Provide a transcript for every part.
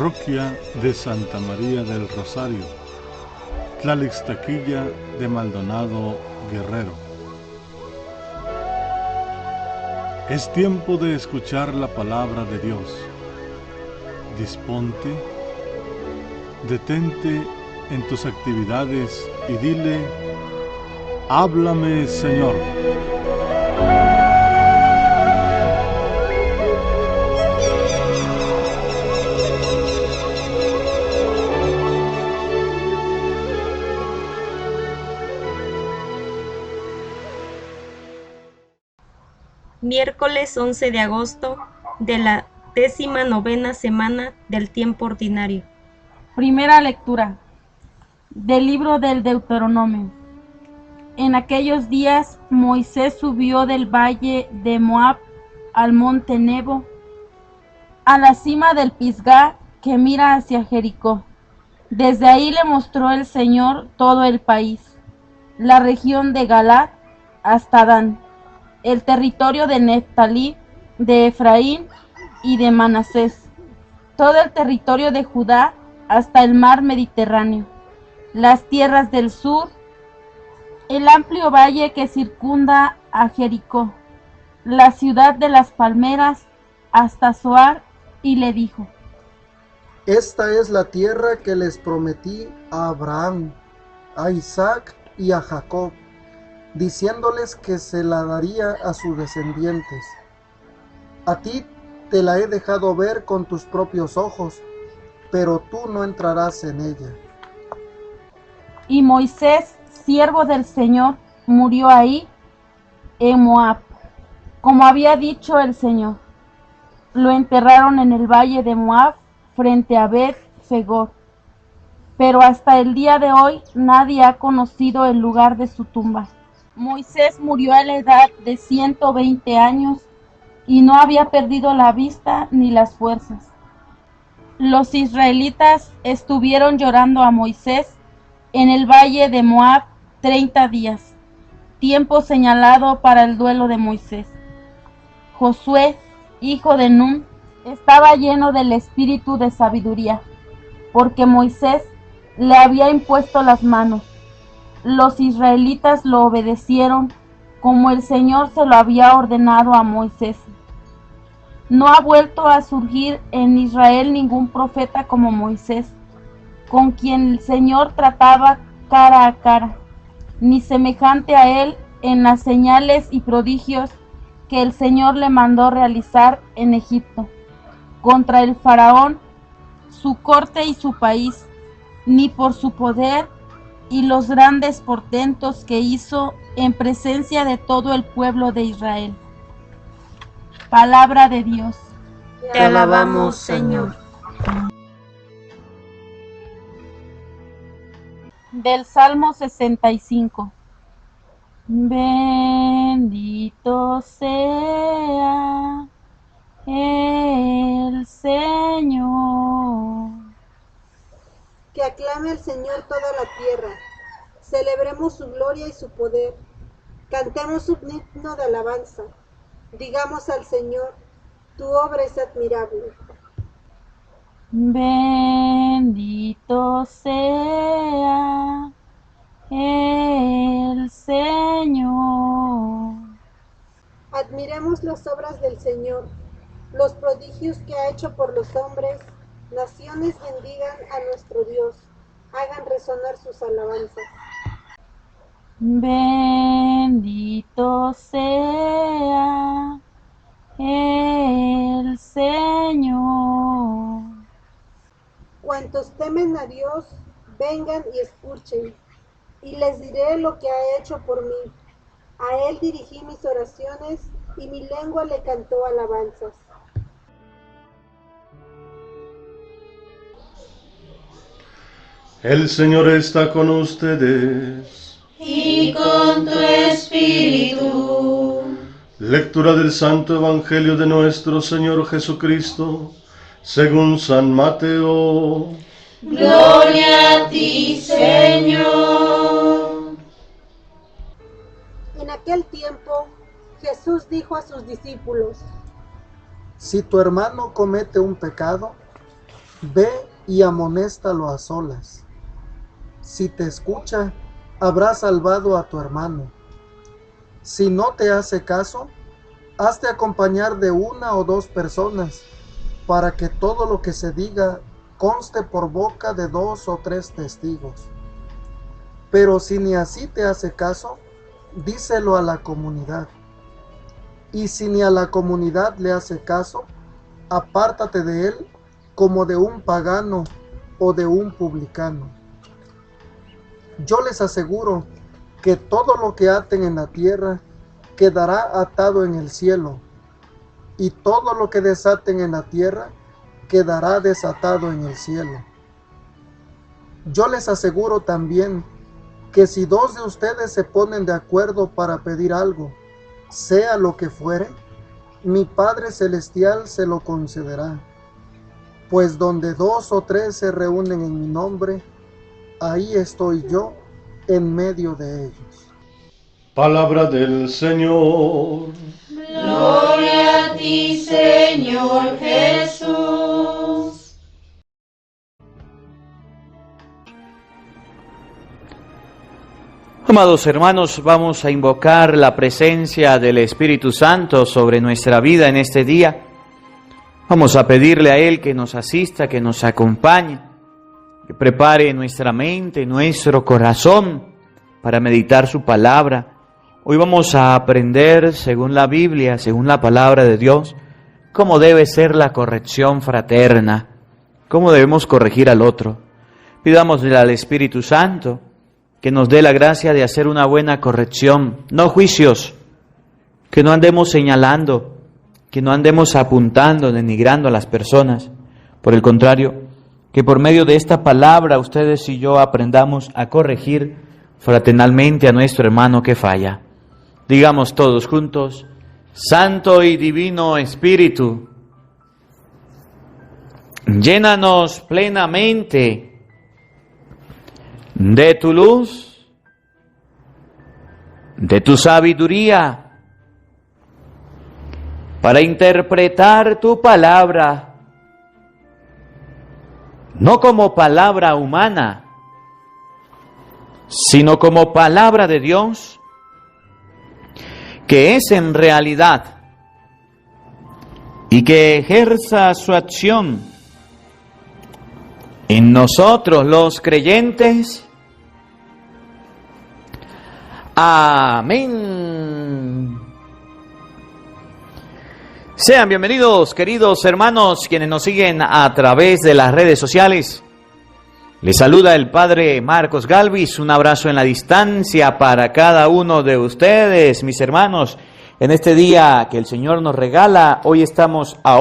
Parroquia de Santa María del Rosario, Tlalixtequilla de Maldonado, Guerrero. Es tiempo de escuchar la palabra de Dios. Disponte, detente en tus actividades y dile: háblame, Señor. Miércoles 11 de agosto de la 19ª semana del tiempo ordinario. Primera lectura del libro del Deuteronomio. En aquellos días Moisés subió del valle de Moab al monte Nebo, a la cima del Pisgah que mira hacia Jericó. Desde ahí le mostró el Señor todo el país, la región de Galaad hasta Dan, el territorio de Neftalí, de Efraín y de Manasés, todo el territorio de Judá hasta el mar Mediterráneo, las tierras del sur, el amplio valle que circunda a Jericó, la ciudad de las palmeras hasta Zoar, y le dijo: Esta es la tierra que les prometí a Abraham, a Isaac y a Jacob, diciéndoles que se la daría a sus descendientes. A ti te la he dejado ver con tus propios ojos, pero tú no entrarás en ella. Y Moisés, siervo del Señor, murió ahí, en Moab, como había dicho el Señor. Lo enterraron en el valle de Moab, frente a Bet-Fegor. Pero hasta el día de hoy nadie ha conocido el lugar de su tumba. Moisés murió a la edad de 120 años y no había perdido la vista ni las fuerzas. Los israelitas estuvieron llorando a Moisés en el valle de Moab 30 días, tiempo señalado para el duelo de Moisés. Josué, hijo de Nun, estaba lleno del espíritu de sabiduría, porque Moisés le había impuesto las manos. Los israelitas lo obedecieron como el Señor se lo había ordenado a Moisés. No ha vuelto a surgir en Israel ningún profeta como Moisés, con quien el Señor trataba cara a cara, ni semejante a él en las señales y prodigios que el Señor le mandó realizar en Egipto, contra el faraón, su corte y su país, ni por su poder y los grandes portentos que hizo en presencia de todo el pueblo de Israel. Palabra de Dios. Te alabamos, Señor. Del Salmo 65. Bendito sea el Señor. Que aclame al Señor toda la tierra, celebremos su gloria y su poder, cantemos un himno de alabanza, digamos al Señor, tu obra es admirable. Bendito sea el Señor. Admiremos las obras del Señor, los prodigios que ha hecho por los hombres. Naciones bendigan a nuestro Dios, hagan resonar sus alabanzas. Bendito sea el Señor. Cuantos temen a Dios, vengan y escuchen, y les diré lo que ha hecho por mí. A Él dirigí mis oraciones, y mi lengua le cantó alabanzas. El Señor está con ustedes. Y con tu espíritu. Lectura del Santo Evangelio de nuestro Señor Jesucristo, según San Mateo. Gloria a ti, Señor. En aquel tiempo, Jesús dijo a sus discípulos: Si tu hermano comete un pecado, Ve y amonéstalo a solas. Si te escucha, habrás salvado a tu hermano. Si no te hace caso, hazte acompañar de 1 o 2 personas, para que todo lo que se diga conste por boca de 2 o 3 testigos. Pero si ni así te hace caso, díselo a la comunidad. Y si ni a la comunidad le hace caso, apártate de él como de un pagano o de un publicano. Yo les aseguro que todo lo que aten en la tierra quedará atado en el cielo, y todo lo que desaten en la tierra quedará desatado en el cielo. Yo les aseguro también que si 2 de ustedes se ponen de acuerdo para pedir algo, sea lo que fuere, mi Padre Celestial se lo concederá. Pues donde 2 o 3 se reúnen en mi nombre, ahí estoy yo en medio de ellos. Palabra del Señor. Gloria a ti, Señor Jesús. Amados hermanos, vamos a invocar la presencia del Espíritu Santo sobre nuestra vida en este día. Vamos a pedirle a Él que nos asista, que nos acompañe, que prepare nuestra mente, nuestro corazón para meditar su palabra. Hoy vamos a aprender, según la Biblia, según la palabra de Dios, cómo debe ser la corrección fraterna, cómo debemos corregir al otro. Pidámosle al Espíritu Santo que nos dé la gracia de hacer una buena corrección, no juicios, que no andemos señalando, que no andemos apuntando, denigrando a las personas. Por el contrario, que por medio de esta palabra ustedes y yo aprendamos a corregir fraternalmente a nuestro hermano que falla. Digamos todos juntos: Santo y Divino Espíritu, llénanos plenamente de tu luz, de tu sabiduría, para interpretar tu palabra, no como palabra humana, sino como palabra de Dios, que es en realidad, y que ejerza su acción en nosotros los creyentes. Amén. Sean bienvenidos, queridos hermanos, quienes nos siguen a través de las redes sociales. Les saluda el Padre Marcos Galvis. Un abrazo en la distancia para cada uno de ustedes, mis hermanos, en este día que el Señor nos regala. Hoy estamos a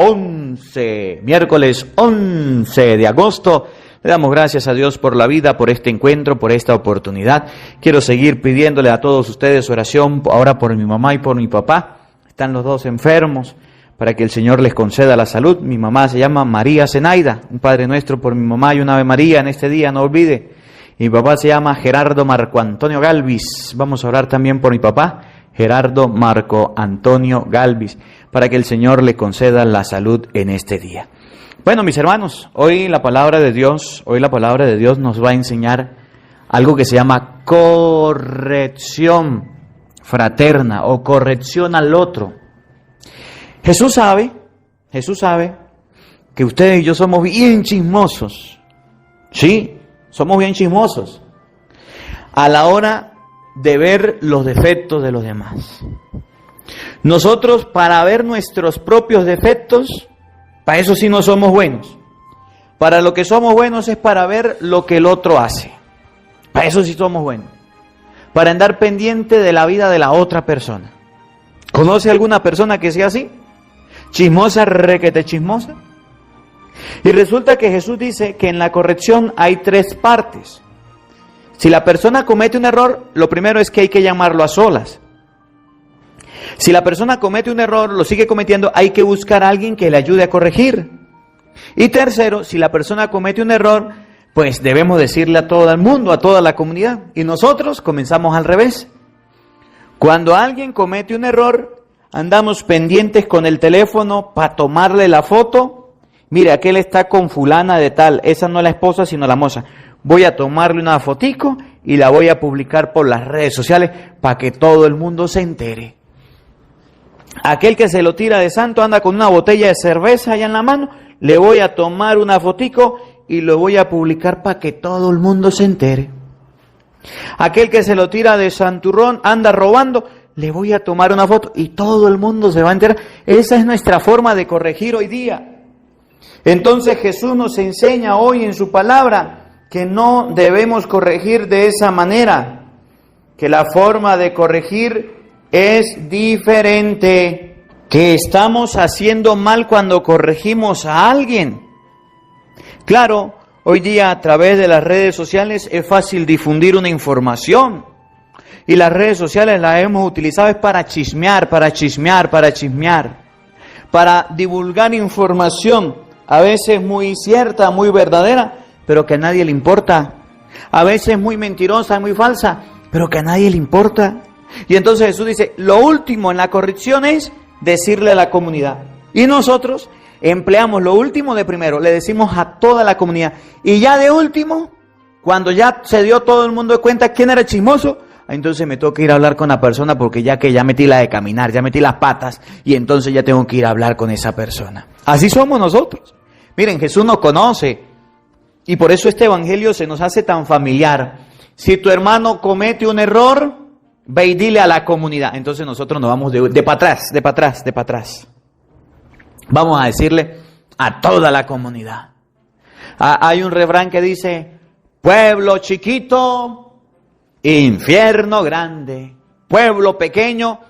miércoles 11 de agosto. Le damos gracias a Dios por la vida, por este encuentro, por esta oportunidad. Quiero seguir pidiéndole a todos ustedes oración ahora por mi mamá y por mi papá. Están los dos enfermos, para que el Señor les conceda la salud. Mi mamá se llama María Zenaida. Un Padre Nuestro por mi mamá y un Ave María en este día, no olvide. Y mi papá se llama Gerardo Marco Antonio Galvis. Vamos a orar también por mi papá, Gerardo Marco Antonio Galvis, para que el Señor le conceda la salud en este día. Bueno, mis hermanos, hoy la palabra de Dios nos va a enseñar algo que se llama corrección fraterna o corrección al otro. Jesús sabe que ustedes y yo somos bien chismosos. Sí, somos bien chismosos a la hora de ver los defectos de los demás. Nosotros, para ver nuestros propios defectos, para eso sí no somos buenos. Para lo que somos buenos es para ver lo que el otro hace. Para eso sí somos buenos. Para andar pendiente de la vida de la otra persona. ¿Conoce alguna persona que sea así? Chismosa, requete chismosa. Y resulta que Jesús dice que en la corrección hay 3 partes. Si la persona comete un error, lo primero es que hay que llamarlo a solas. Si la persona comete un error, lo sigue cometiendo, hay que buscar a alguien que le ayude a corregir. Y tercero, si la persona comete un error, pues debemos decirle a todo el mundo, a toda la comunidad. Y nosotros comenzamos al revés. Cuando alguien comete un error, andamos pendientes con el teléfono para tomarle la foto Mire, aquel está con fulana de tal, esa no es la esposa sino la moza. Voy a tomarle una fotico y la voy a publicar por las redes sociales para que todo el mundo se entere. Aquel que se lo tira de santo anda con una botella de cerveza allá en la mano, le voy a tomar una fotico y lo voy a publicar para que todo el mundo se entere. Aquel que se lo tira de santurrón anda robando, le voy a tomar una foto y todo el mundo se va a enterar. Esa es nuestra forma de corregir hoy día. Entonces Jesús nos enseña hoy en su palabra que no debemos corregir de esa manera, que la forma de corregir es diferente, que estamos haciendo mal cuando corregimos a alguien. Claro, hoy día a través de las redes sociales es fácil difundir una información y las redes sociales las hemos utilizado es para chismear, para divulgar información, a veces muy cierta, muy verdadera, pero que a nadie le importa. A veces muy mentirosa, muy falsa, pero que a nadie le importa. Y entonces Jesús dice, lo último en la corrección es decirle a la comunidad. Y nosotros empleamos lo último de primero, le decimos a toda la comunidad. Y ya de último, cuando ya se dio todo el mundo de cuenta quién era chismoso, entonces me tengo que ir a hablar con la persona porque ya metí la de caminar, ya metí las patas y entonces ya tengo que ir a hablar con esa persona. Así somos nosotros. Miren, Jesús nos conoce y por eso este evangelio se nos hace tan familiar. Si tu hermano comete un error, ve y dile a la comunidad. Entonces nosotros nos vamos de para atrás. Vamos a decirle a toda la comunidad. Hay un refrán que dice, pueblo chiquito, infierno grande. Pueblo pequeño,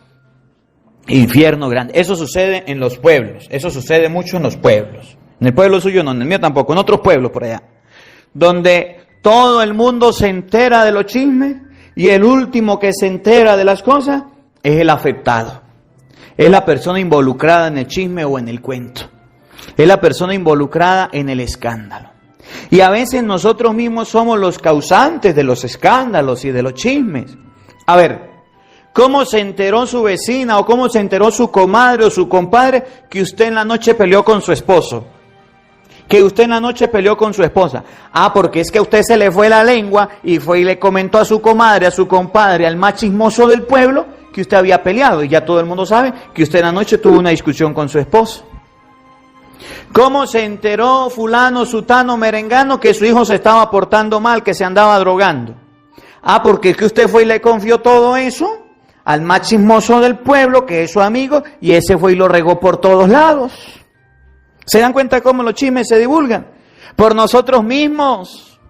infierno grande. Eso sucede en los pueblos. Eso sucede mucho en los pueblos. En el pueblo suyo no, en el mío tampoco, en otros pueblos por allá. Donde todo el mundo se entera de los chismes y el último que se entera de las cosas es el afectado. Es la persona involucrada en el chisme o en el cuento. Es la persona involucrada en el escándalo. Y a veces nosotros mismos somos los causantes de los escándalos y de los chismes. A ver, ¿cómo se enteró su vecina o cómo se enteró su comadre o su compadre que usted en la noche peleó con su esposo? Que usted en la noche peleó con su esposa. Porque es que a usted se le fue la lengua y fue y le comentó a su comadre, a su compadre, al más chismoso del pueblo que usted había peleado. Y ya todo el mundo sabe que usted en la noche tuvo una discusión con su esposo. ¿Cómo se enteró fulano, sutano, merengano que su hijo se estaba portando mal, que se andaba drogando? Porque es que usted fue y le confió todo eso al más chismoso del pueblo, que es su amigo, y ese fue y lo regó por todos lados. ¿Se dan cuenta cómo los chismes se divulgan? Por nosotros mismos.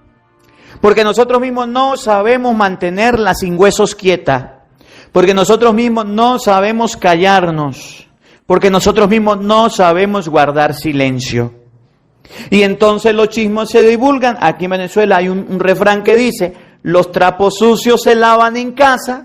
Porque nosotros mismos no sabemos mantener la sin huesos quieta. Porque nosotros mismos no sabemos callarnos. Porque nosotros mismos no sabemos guardar silencio. Y entonces los chismes se divulgan. Aquí en Venezuela hay un refrán que dice, los trapos sucios se lavan en casa.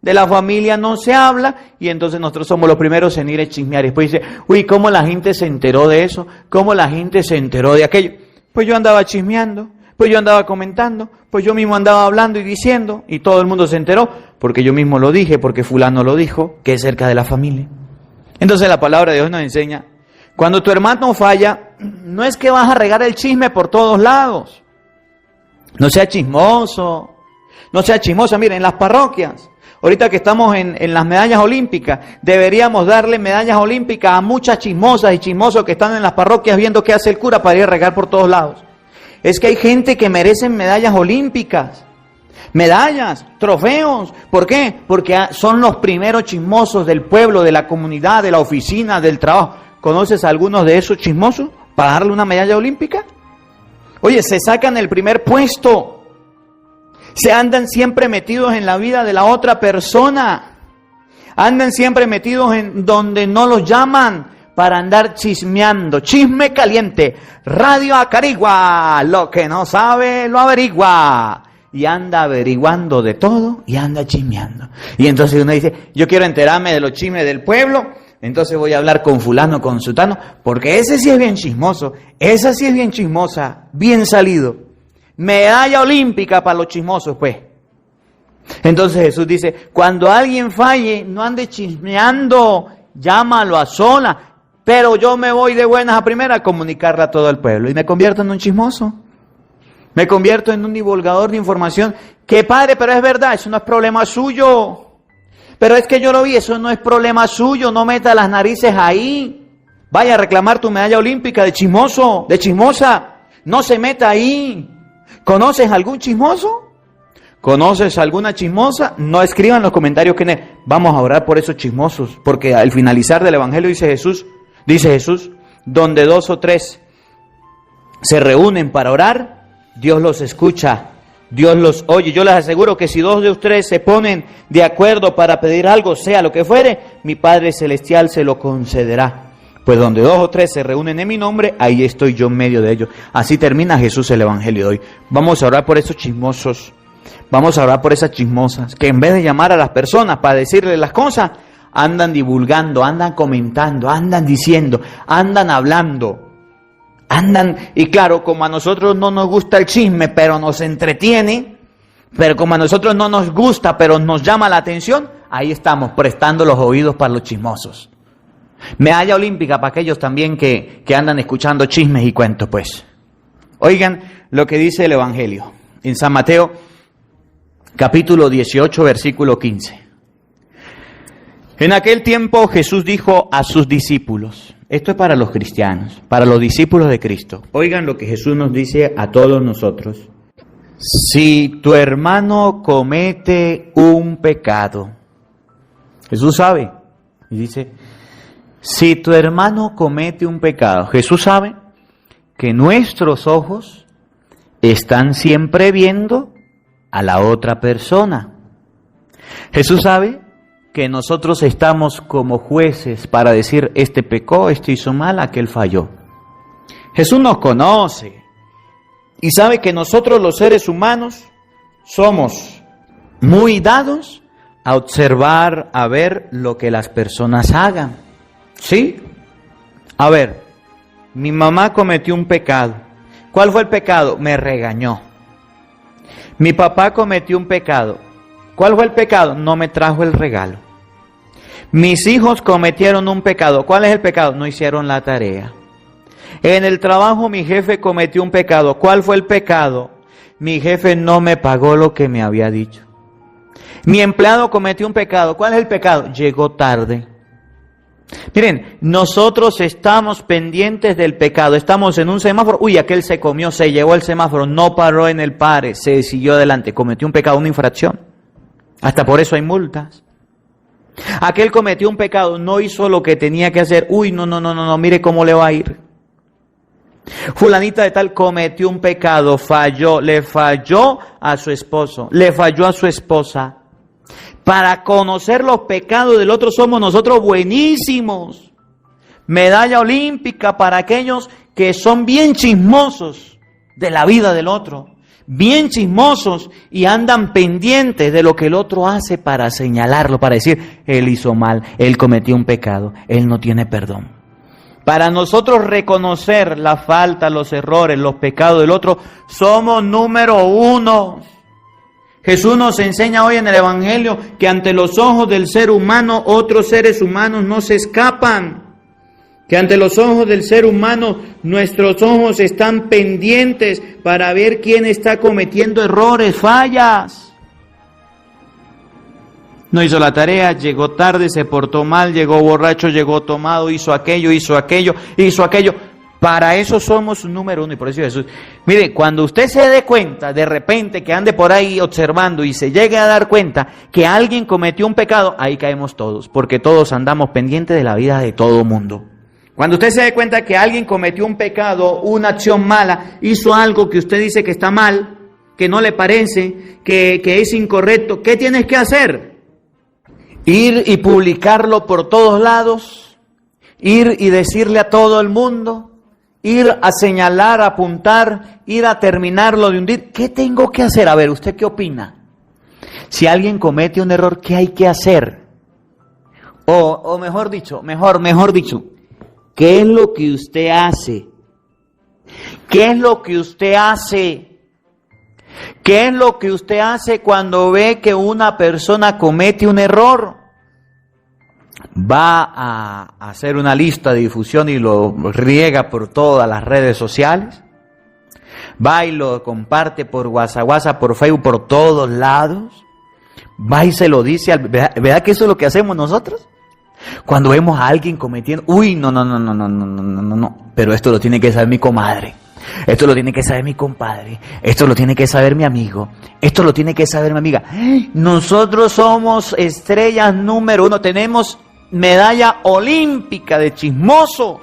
De la familia no se habla y entonces nosotros somos los primeros en ir a chismear. Y después dice, uy, ¿cómo la gente se enteró de eso? ¿Cómo la gente se enteró de aquello? Pues yo andaba chismeando, pues yo andaba comentando, pues yo mismo andaba hablando y diciendo y todo el mundo se enteró porque yo mismo lo dije, porque fulano lo dijo, que es cerca de la familia. Entonces la palabra de Dios nos enseña, cuando tu hermano falla, no es que vas a regar el chisme por todos lados. No sea chismoso, no sea chismosa. Miren, en las parroquias, ahorita que estamos en las medallas olímpicas, deberíamos darle medallas olímpicas a muchas chismosas y chismosos que están en las parroquias viendo qué hace el cura para ir a regar por todos lados. Es que hay gente que merecen medallas olímpicas, medallas, trofeos. ¿Por qué? Porque son los primeros chismosos del pueblo, de la comunidad, de la oficina, del trabajo. ¿Conoces a algunos de esos chismosos para darle una medalla olímpica? Oye, se sacan el primer puesto. Se andan siempre metidos en la vida de la otra persona. Andan siempre metidos en donde no los llaman para andar chismeando. Chisme caliente. Radio Acarigua. Lo que no sabe lo averigua. Y anda averiguando de todo y anda chismeando. Y entonces uno dice, yo quiero enterarme de los chismes del pueblo. Entonces voy a hablar con fulano, con sutano. Porque ese sí es bien chismoso. Esa sí es bien chismosa. Bien salido. Medalla olímpica para los chismosos, pues. Entonces Jesús dice, cuando alguien falle, no ande chismeando, llámalo a sola. pero yo me voy de buenas a primeras a comunicarla a todo el pueblo y me convierto en un chismoso. Me convierto en un divulgador de información. Que padre, pero es verdad, eso no es problema suyo. Pero es que yo lo vi, eso no es problema suyo, no meta las narices ahí. Vaya a reclamar tu medalla olímpica de chismoso, de chismosa. No se meta ahí. ¿Conoces algún chismoso? ¿Conoces alguna chismosa? No escriban en los comentarios que vamos a orar por esos chismosos, porque al finalizar del Evangelio dice Jesús, donde 2 o 3 se reúnen para orar, Dios los escucha, Dios los oye. Yo les aseguro que si 2 de ustedes se ponen de acuerdo para pedir algo, sea lo que fuere, mi Padre Celestial se lo concederá. Pues donde 2 o 3 se reúnen en mi nombre, ahí estoy yo en medio de ellos. Así termina Jesús el Evangelio de hoy. Vamos a orar por esos chismosos. Vamos a orar por esas chismosas que en vez de llamar a las personas para decirles las cosas, andan divulgando, andan comentando, andan diciendo, andan hablando. Y claro, como a nosotros no nos gusta el chisme, pero nos entretiene, pero como a nosotros no nos gusta, pero nos llama la atención, ahí estamos prestando los oídos para los chismosos. Medalla olímpica para aquellos también que andan escuchando chismes y cuentos, pues. Oigan lo que dice el Evangelio en San Mateo, capítulo 18, versículo 15. En aquel tiempo Jesús dijo a sus discípulos, esto es para los cristianos, para los discípulos de Cristo. Oigan lo que Jesús nos dice a todos nosotros. Si tu hermano comete un pecado, Jesús sabe, y dice, si tu hermano comete un pecado, Jesús sabe que nuestros ojos están siempre viendo a la otra persona. Jesús sabe que nosotros estamos como jueces para decir, este pecó, este hizo mal, aquel falló. Jesús nos conoce y sabe que nosotros los seres humanos somos muy dados a observar, a ver lo que las personas hagan. ¿Sí? A ver, mi mamá cometió un pecado. ¿Cuál fue el pecado? Me regañó. Mi papá cometió un pecado. ¿Cuál fue el pecado? No me trajo el regalo. Mis hijos cometieron un pecado. ¿Cuál es el pecado? No hicieron la tarea. En el trabajo mi jefe cometió un pecado. ¿Cuál fue el pecado? Mi jefe no me pagó lo que me había dicho. Mi empleado cometió un pecado. ¿Cuál es el pecado? Llegó tarde. Miren, nosotros estamos pendientes del pecado, estamos en un semáforo, uy, aquel se comió, se llevó el semáforo, no paró en el pare, se siguió adelante, cometió un pecado, una infracción, hasta por eso hay multas. Aquel cometió un pecado, no hizo lo que tenía que hacer, uy, no, mire cómo le va a ir. Fulanita de tal cometió un pecado, falló, le falló a su esposo, le falló a su esposa. Para conocer los pecados del otro somos nosotros buenísimos. Medalla olímpica para aquellos que son bien chismosos de la vida del otro. Bien chismosos y andan pendientes de lo que el otro hace para señalarlo, para decir, él hizo mal, él cometió un pecado, él no tiene perdón. Para nosotros reconocer la falta, los errores, los pecados del otro, somos número 1. Jesús nos enseña hoy en el Evangelio que ante los ojos del ser humano, otros seres humanos no se escapan. Que ante los ojos del ser humano, nuestros ojos están pendientes para ver quién está cometiendo errores, fallas. No hizo la tarea, llegó tarde, se portó mal, llegó borracho, llegó tomado, hizo aquello. Para eso somos número 1 y por eso Jesús. Mire, cuando usted se dé cuenta de repente que ande por ahí observando y se llegue a dar cuenta que alguien cometió un pecado, ahí caemos todos, porque todos andamos pendientes de la vida de todo mundo. Cuando usted se dé cuenta que alguien cometió un pecado, una acción mala, hizo algo que usted dice que está mal, que no le parece, que es incorrecto, ¿qué tienes que hacer? Ir y publicarlo por todos lados, ir y decirle a todo el mundo, ir a señalar, a apuntar, ir a terminarlo de hundir. ¿Qué tengo que hacer? A ver, ¿usted qué opina? Si alguien comete un error, ¿qué hay que hacer? O mejor dicho, ¿qué es lo que usted hace? ¿Qué es lo que usted hace? ¿Qué es lo que usted hace cuando ve que una persona comete un error? va a hacer una lista de difusión y lo riega por todas las redes sociales, va y lo comparte por WhatsApp, por Facebook, por todos lados, va y se lo dice, ¿verdad que eso es lo que hacemos nosotros? Cuando vemos a alguien cometiendo, uy, no, pero esto lo tiene que saber mi comadre, esto lo tiene que saber mi compadre, esto lo tiene que saber mi amigo, esto lo tiene que saber mi amiga. Nosotros somos estrellas número 1, tenemos medalla olímpica de chismosos.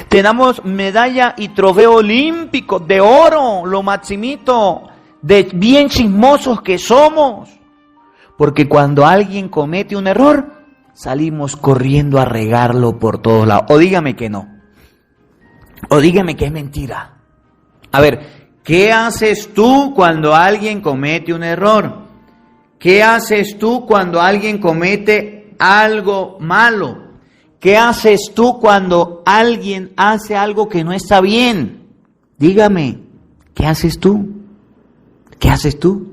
Tenemos medalla y trofeo olímpico de oro, lo maximito, de bien chismosos que somos. Porque cuando alguien comete un error, salimos corriendo a regarlo por todos lados. O dígame que no. O dígame que es mentira. A ver, ¿qué haces tú cuando alguien comete un error? ¿Qué haces tú cuando alguien comete algo malo? ¿Qué haces tú cuando alguien hace algo que no está bien? Dígame, ¿qué haces tú? ¿Qué haces tú?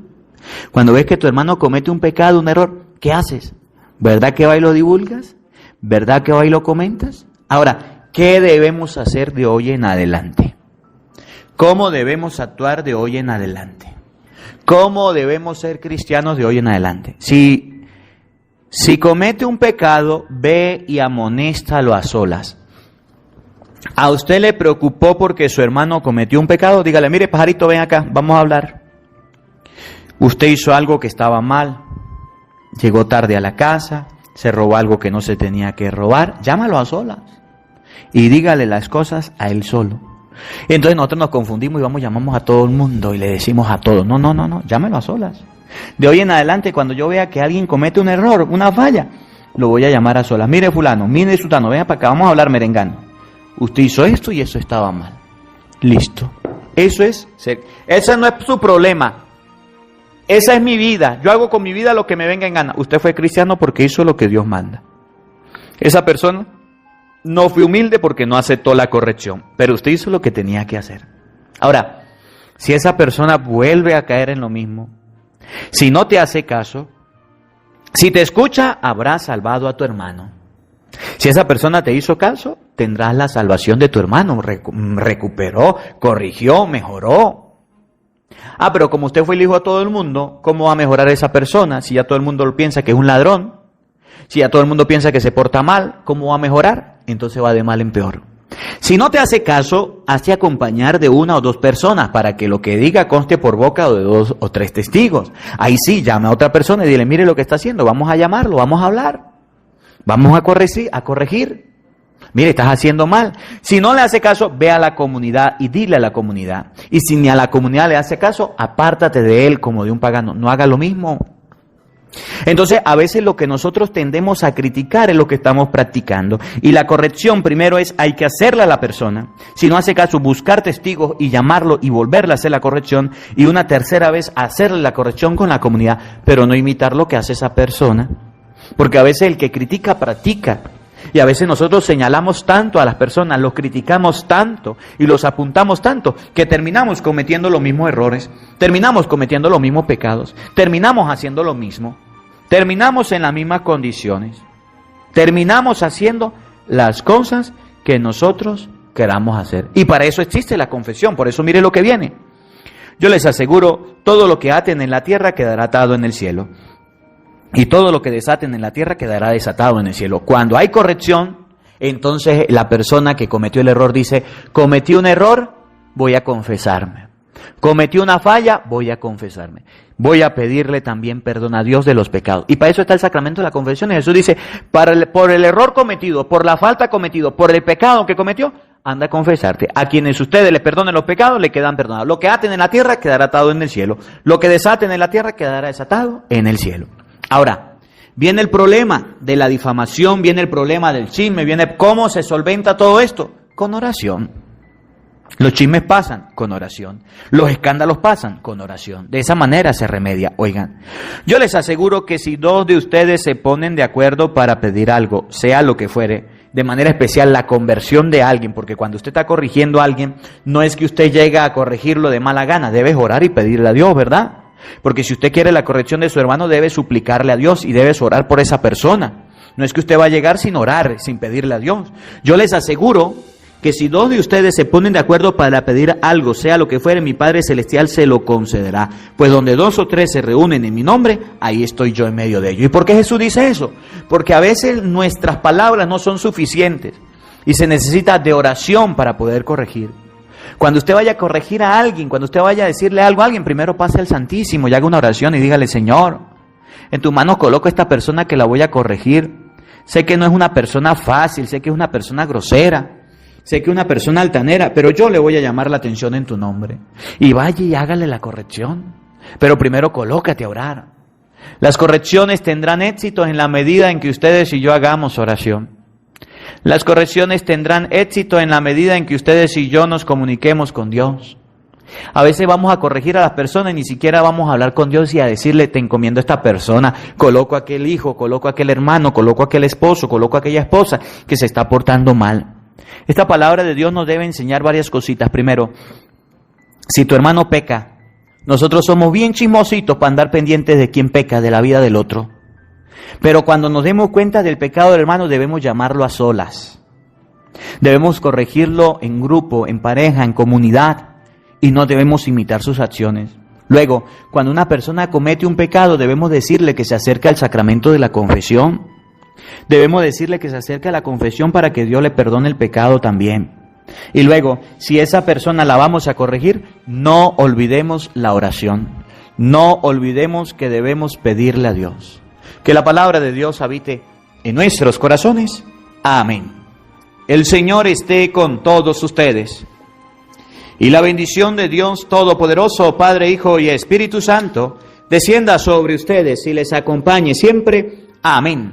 Cuando ves que tu hermano comete un pecado, un error, ¿qué haces? ¿Verdad que va y lo divulgas? ¿Verdad que va y lo comentas? Ahora, ¿qué debemos hacer de hoy en adelante? ¿Cómo debemos actuar de hoy en adelante? ¿Cómo debemos ser cristianos de hoy en adelante? Si comete un pecado, ve y amonéstalo a solas. ¿A usted le preocupó porque su hermano cometió un pecado? Dígale, mire, pajarito, ven acá, vamos a hablar. Usted hizo algo que estaba mal, llegó tarde a la casa, se robó algo que no se tenía que robar, llámalo a solas y dígale las cosas a él solo. Entonces nosotros nos confundimos y llamamos a todo el mundo y le decimos a todos, no, llámalo a solas. De hoy en adelante, cuando yo vea que alguien comete un error, una falla, lo voy a llamar a solas. Mire fulano, mire sutano, venga para acá, vamos a hablar merengano. Usted hizo esto y eso estaba mal. Listo. Ese no es su problema. Esa es mi vida. Yo hago con mi vida lo que me venga en gana. Usted fue cristiano porque hizo lo que Dios manda. Esa persona no fue humilde porque no aceptó la corrección, pero usted hizo lo que tenía que hacer. Ahora, si esa persona vuelve a caer en lo mismo, si no te hace caso, si te escucha, habrás salvado a tu hermano. Si esa persona te hizo caso, tendrás la salvación de tu hermano. Recuperó, corrigió, mejoró. Pero como usted fue el hijo a todo el mundo, ¿cómo va a mejorar esa persona? Si ya todo el mundo lo piensa que es un ladrón, si ya todo el mundo piensa que se porta mal, ¿cómo va a mejorar? Entonces va de mal en peor. Si no te hace caso, hazte acompañar de 1 o 2 personas para que lo que diga conste por boca de 2 o 3 testigos. Ahí sí, llama a otra persona y dile, mire lo que está haciendo, vamos a llamarlo, vamos a hablar, vamos a corregir. Mire, estás haciendo mal. Si no le hace caso, ve a la comunidad y dile a la comunidad. Y si ni a la comunidad le hace caso, apártate de él como de un pagano. No haga lo mismo. Entonces, a veces lo que nosotros tendemos a criticar es lo que estamos practicando. Y la corrección primero hay que hacerla a la persona. Si no hace caso, buscar testigos y llamarlo y volverle a hacer la corrección. Y una tercera vez hacerle la corrección con la comunidad, pero no imitar lo que hace esa persona. Porque a veces el que critica, practica. Y a veces nosotros señalamos tanto a las personas, los criticamos tanto y los apuntamos tanto que terminamos cometiendo los mismos errores, terminamos cometiendo los mismos pecados, terminamos haciendo lo mismo, terminamos en las mismas condiciones, terminamos haciendo las cosas que nosotros queramos hacer. Y para eso existe la confesión, por eso mire lo que viene. Yo les aseguro, todo lo que aten en la tierra quedará atado en el cielo. Y todo lo que desaten en la tierra quedará desatado en el cielo. Cuando hay corrección, entonces la persona que cometió el error dice, cometí un error, voy a confesarme. Cometí una falla, voy a confesarme. Voy a pedirle también perdón a Dios de los pecados. Y para eso está el sacramento de la confesión. Y Jesús dice, por el error cometido, por la falta cometido, por el pecado que cometió, anda a confesarte. A quienes ustedes le perdonen los pecados, le quedan perdonados. Lo que aten en la tierra quedará atado en el cielo. Lo que desaten en la tierra quedará desatado en el cielo. Ahora, viene el problema de la difamación, viene el problema del chisme, viene cómo se solventa todo esto. Con oración. Los chismes pasan con oración. Los escándalos pasan con oración. De esa manera se remedia. Oigan, yo les aseguro que si 2 de ustedes se ponen de acuerdo para pedir algo, sea lo que fuere, de manera especial la conversión de alguien, porque cuando usted está corrigiendo a alguien, no es que usted llega a corregirlo de mala gana, debes orar y pedirle a Dios, ¿verdad? Porque si usted quiere la corrección de su hermano, debe suplicarle a Dios y debe orar por esa persona. No es que usted va a llegar sin orar, sin pedirle a Dios. Yo les aseguro que si dos de ustedes se ponen de acuerdo para pedir algo, sea lo que fuere, mi Padre Celestial se lo concederá. Pues donde 2 o 3 se reúnen en mi nombre, ahí estoy yo en medio de ellos. ¿Y por qué Jesús dice eso? Porque a veces nuestras palabras no son suficientes y se necesita de oración para poder corregir. Cuando usted vaya a corregir a alguien, cuando usted vaya a decirle algo a alguien, primero pase al Santísimo y haga una oración y dígale: Señor, en tu mano coloco a esta persona que la voy a corregir. Sé que no es una persona fácil, sé que es una persona grosera, sé que es una persona altanera, pero yo le voy a llamar la atención en tu nombre. Y vaya y hágale la corrección. Pero primero colócate a orar. Las correcciones tendrán éxito en la medida en que ustedes y yo hagamos oración. Las correcciones tendrán éxito en la medida en que ustedes y yo nos comuniquemos con Dios. A veces vamos a corregir a las personas y ni siquiera vamos a hablar con Dios y a decirle: te encomiendo a esta persona, coloco a aquel hijo, coloco a aquel hermano, coloco a aquel esposo, coloco a aquella esposa que se está portando mal. Esta palabra de Dios nos debe enseñar varias cositas. Primero, si tu hermano peca, nosotros somos bien chismositos para andar pendientes de quién peca, de la vida del otro. Pero cuando nos demos cuenta del pecado del hermano, debemos llamarlo a solas. Debemos corregirlo en grupo, en pareja, en comunidad, y no debemos imitar sus acciones. Luego, cuando una persona comete un pecado, debemos decirle que se acerque al sacramento de la confesión. Debemos decirle que se acerque a la confesión para que Dios le perdone el pecado también. Y luego, si esa persona la vamos a corregir, no olvidemos la oración. No olvidemos que debemos pedirle a Dios. Que la palabra de Dios habite en nuestros corazones. Amén. El Señor esté con todos ustedes. Y la bendición de Dios Todopoderoso, Padre, Hijo y Espíritu Santo, descienda sobre ustedes y les acompañe siempre. Amén.